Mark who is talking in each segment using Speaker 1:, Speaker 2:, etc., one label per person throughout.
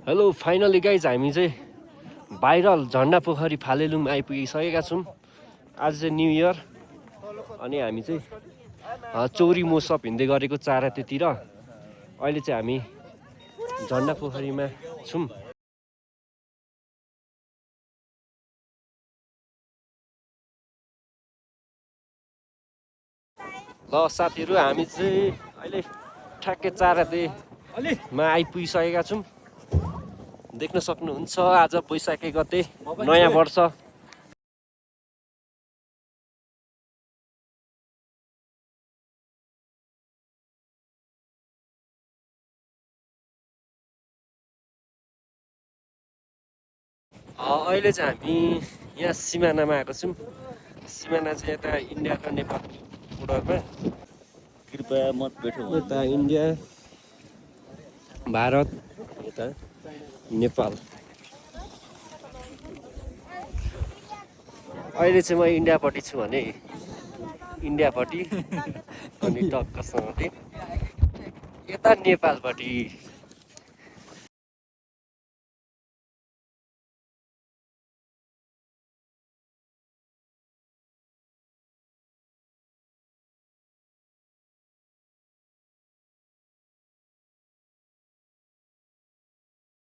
Speaker 1: Hello finally guys हामी चाहिँ viral झन्डा पोखरी फालेलुङ आइपुगिसकेका छौँ। आज चाहिँ न्यु इयर अनि हामी चाहिँ चौरी मोसप हिँड्दै गरेको चारातिर। अहिले चाहिँ हामी झन्डा पोखरीमा छौँ। ल साथीहरू हामी चाहिँ अहिले ठ्याक्कै चारामा आइपुगिसकेका छौँ। देख्न सक्नुहुन्छ आज बैशाखी गते नयाँ वर्ष। अहिले चाहिँ हामी यहाँ सिमानामा आएको छौँ। सिमाना चाहिँ यता इन्डिया र नेपाल बोर्डरमा।
Speaker 2: कृपया मत बैठो।
Speaker 1: यता इन्डिया भारत यता नेपाल। अहिले चाहिँ म इन्डियापट्टि छु भने इन्डियापट्टि अनि टक्कसँगले यता नेपालपट्टि।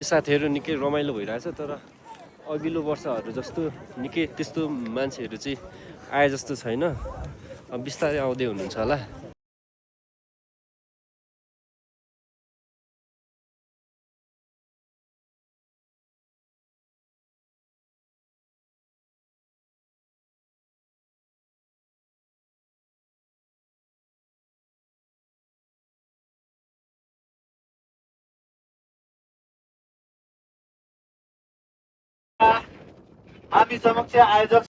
Speaker 1: साथीहरू निकै रमाइलो भइरहेछ, तर अघिल्लो वर्षहरू जस्तो निकै त्यस्तो मान्छेहरू चाहिँ आए जस्तो छैन। अब बिस्तारै आउँदै हुनुहुन्छ होला।
Speaker 2: हामी समक्ष आयोजक